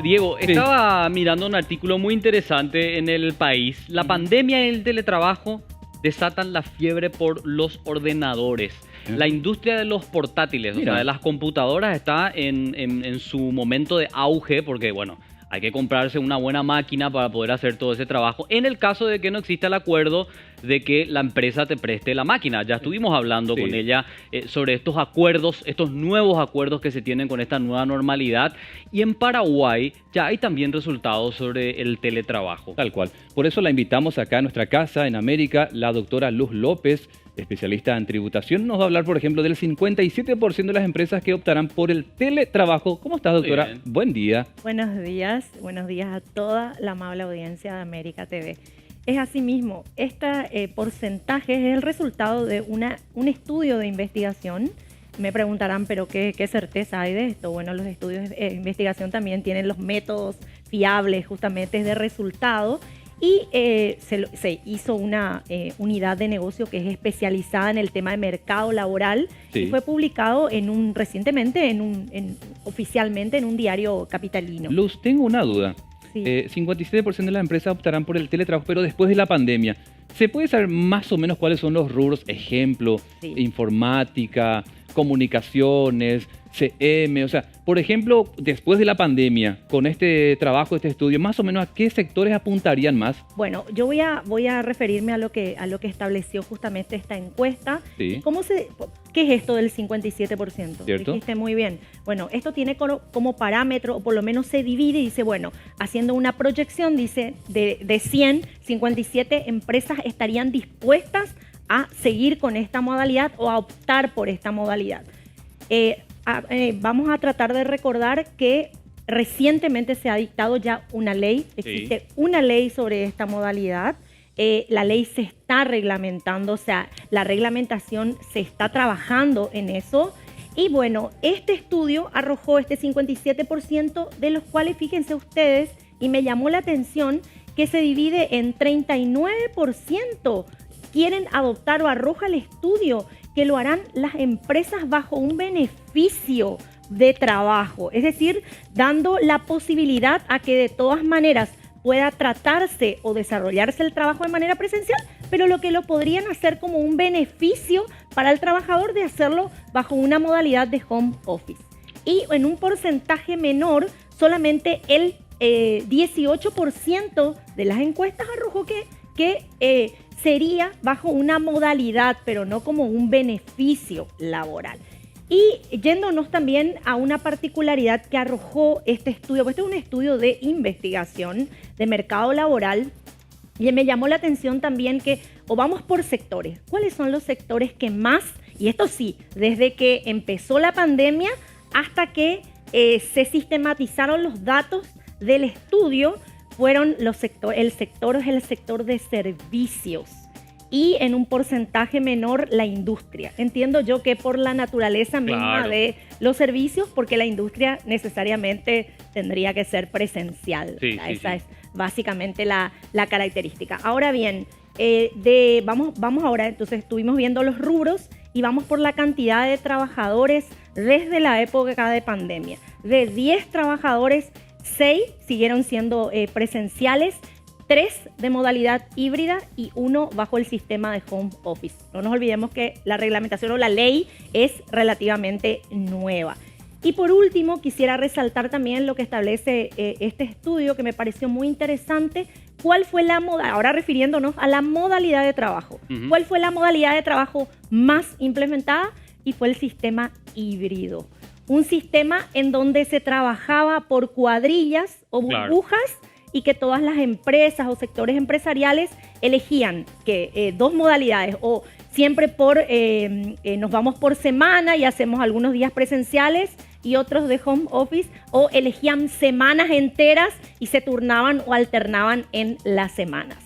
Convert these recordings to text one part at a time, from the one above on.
Diego, Sí. estaba mirando un artículo muy interesante en El País. La pandemia y el teletrabajo desatan la fiebre por los ordenadores. La industria de los portátiles, o Mira. sea, de las computadoras, está en su momento de auge porque, bueno, hay que comprarse una buena máquina para poder hacer todo ese trabajo. En el caso de que no exista el acuerdo de que la empresa te preste la máquina. Ya estuvimos hablando Sí. con ella sobre estos acuerdos, estos nuevos acuerdos que se tienen con esta nueva normalidad. Y en Paraguay ya hay también resultados sobre el teletrabajo. Tal cual. Por eso la invitamos acá a nuestra casa en América, la doctora Luz López, especialista en tributación. Nos va a hablar, por ejemplo, del 57% de las empresas que optarán por el teletrabajo. ¿Cómo estás, doctora? bien. Buen día. Buenos días a toda la amable audiencia de América TV. Es así mismo, este porcentaje es el resultado de un estudio de investigación. Me preguntarán, ¿pero qué certeza hay de esto? Bueno, los estudios de investigación también tienen los métodos fiables justamente de resultado. Y se hizo una unidad de negocio que es especializada en el tema de mercado laboral. Sí. Y fue publicado recientemente oficialmente en un diario capitalino. Luz, tengo una duda. Sí. 57% de las empresas optarán por el teletrabajo, pero después de la pandemia, ¿se puede saber más o menos cuáles son los rubros? Ejemplo, Sí. informática, comunicaciones, CM, o sea, por ejemplo, después de la pandemia, con este trabajo, este estudio, más o menos ¿a qué sectores apuntarían más? Bueno, yo voy a referirme a lo que estableció justamente esta encuesta. Sí. ¿Qué es esto del 57%? ¿Cierto? Dijiste muy bien. Bueno, esto tiene como parámetro, o por lo menos se divide y dice, bueno, haciendo una proyección, dice, de 100, 57 empresas estarían dispuestas a seguir con esta modalidad o a optar por esta modalidad. Vamos a tratar de recordar que recientemente se ha dictado ya una ley, existe una ley sobre esta modalidad. La ley se está reglamentando, o sea, la reglamentación se está trabajando en eso. Y bueno, este estudio arrojó este 57%, de los cuales, fíjense ustedes, y me llamó la atención, que se divide en 39% quieren adoptar, o arroja el estudio que lo harán las empresas bajo un beneficio de trabajo, es decir, dando la posibilidad a que de todas maneras pueda tratarse o desarrollarse el trabajo de manera presencial, pero lo que lo podrían hacer como un beneficio para el trabajador de hacerlo bajo una modalidad de home office. Y en un porcentaje menor, solamente el 18% de las encuestas arrojó que sería bajo una modalidad, pero no como un beneficio laboral. Y yéndonos también a una particularidad que arrojó este estudio, pues este es un estudio de investigación de mercado laboral, y me llamó la atención también que, o vamos por sectores, ¿cuáles son los sectores que más, y esto sí, desde que empezó la pandemia hasta que se sistematizaron los datos del estudio, fueron el sector de servicios, y en un porcentaje menor la industria. Entiendo yo que por la naturaleza misma Claro. de los servicios, porque la industria necesariamente tendría que ser presencial. Sí, sí, Esa sí. es básicamente la característica. Ahora bien, vamos ahora, entonces estuvimos viendo los rubros y vamos por la cantidad de trabajadores desde la época de pandemia. De 10 trabajadores, 6 siguieron siendo presenciales, 3 de modalidad híbrida y 1 bajo el sistema de home office. No nos olvidemos que la reglamentación o la ley es relativamente nueva. Y por último, quisiera resaltar también lo que establece este estudio, que me pareció muy interesante. ¿Cuál fue ahora refiriéndonos a la modalidad de trabajo? Ujú. ¿Cuál fue la modalidad de trabajo más implementada? Y fue el sistema híbrido. Un sistema en donde se trabajaba por cuadrillas o burbujas, y que todas las empresas o sectores empresariales elegían que dos modalidades, o siempre nos vamos por semana y hacemos algunos días presenciales y otros de home office, o elegían semanas enteras y se turnaban o alternaban en las semanas.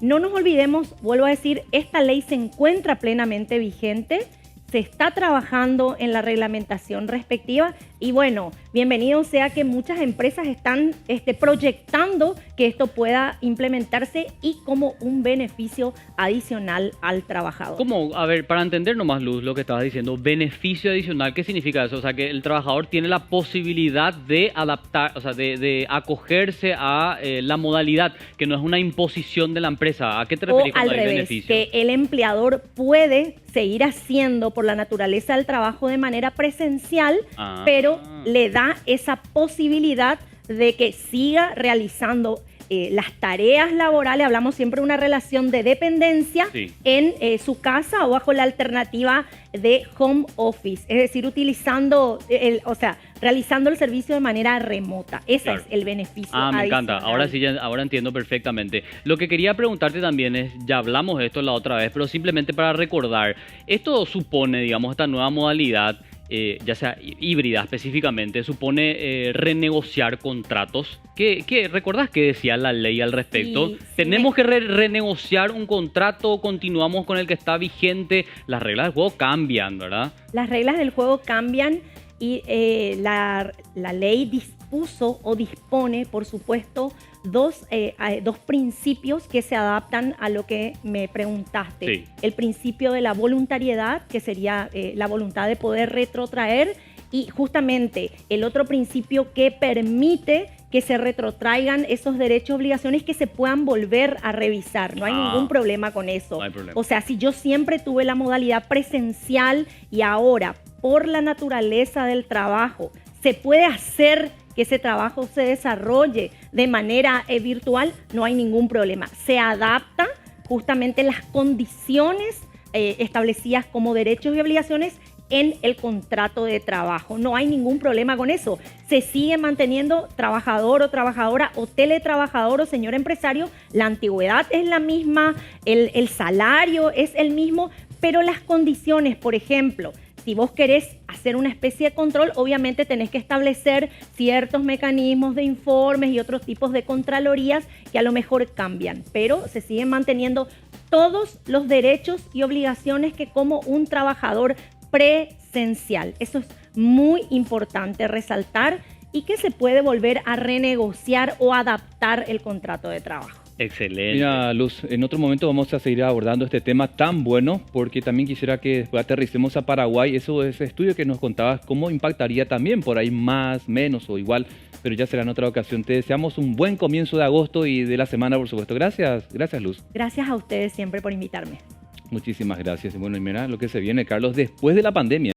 No nos olvidemos, vuelvo a decir, esta ley se encuentra plenamente vigente, se está trabajando en la reglamentación respectiva Y bueno, bienvenido sea que muchas empresas están proyectando que esto pueda implementarse y como un beneficio adicional al trabajador. ¿Cómo? A ver, para entender nomás, Luz, lo que estabas diciendo, beneficio adicional, ¿qué significa eso? O sea, que el trabajador tiene la posibilidad de adaptar, o sea, de acogerse a la modalidad, que no es una imposición de la empresa. ¿A qué te referís cuando hay beneficio? Que el empleador puede seguir haciendo por la naturaleza del trabajo de manera presencial, pero le da esa posibilidad de que siga realizando las tareas laborales. Hablamos siempre de una relación de dependencia en su casa o bajo la alternativa de home office, es decir, utilizando, realizando el servicio de manera remota. Ese es el beneficio. Me encanta. Ahora sí, ahora entiendo perfectamente. Lo que quería preguntarte también es, ya hablamos de esto la otra vez, pero simplemente para recordar, esto supone, digamos, esta nueva modalidad, ya sea híbrida específicamente, supone renegociar contratos. ¿Recordás qué decía la ley al respecto? Sí, ¿Tenemos que renegociar un contrato? ¿Continuamos con el que está vigente? Las reglas del juego cambian, ¿verdad? Las reglas del juego cambian y la ley dispuso o dispone, por supuesto, dos principios que se adaptan a lo que me preguntaste. Sí. El principio de la voluntariedad, que sería la voluntad de poder retrotraer, y justamente el otro principio que permite que se retrotraigan esos derechos y obligaciones que se puedan volver a revisar. No hay ningún problema con eso. No hay problema. O sea, si yo siempre tuve la modalidad presencial y ahora, por la naturaleza del trabajo, se puede hacer que ese trabajo se desarrolle de manera virtual, no hay ningún problema. Se adapta justamente las condiciones establecidas como derechos y obligaciones en el contrato de trabajo. No hay ningún problema con eso. Se sigue manteniendo trabajador o trabajadora o teletrabajador o señor empresario. La antigüedad es la misma, el salario es el mismo, pero las condiciones, por ejemplo, si vos querés hacer una especie de control, obviamente tenés que establecer ciertos mecanismos de informes y otros tipos de contralorías que a lo mejor cambian, pero se siguen manteniendo todos los derechos y obligaciones que como un trabajador presencial. Eso es muy importante resaltar y que se puede volver a renegociar o adaptar el contrato de trabajo. Excelente. Mira, Luz, en otro momento vamos a seguir abordando este tema tan bueno, porque también quisiera que después aterricemos a Paraguay. Ese estudio que nos contabas, cómo impactaría también por ahí más, menos o igual, pero ya será en otra ocasión. Te deseamos un buen comienzo de agosto y de la semana, por supuesto. Gracias, Luz. Gracias a ustedes siempre por invitarme. Muchísimas gracias. Y bueno, y mira lo que se viene, Carlos, después de la pandemia.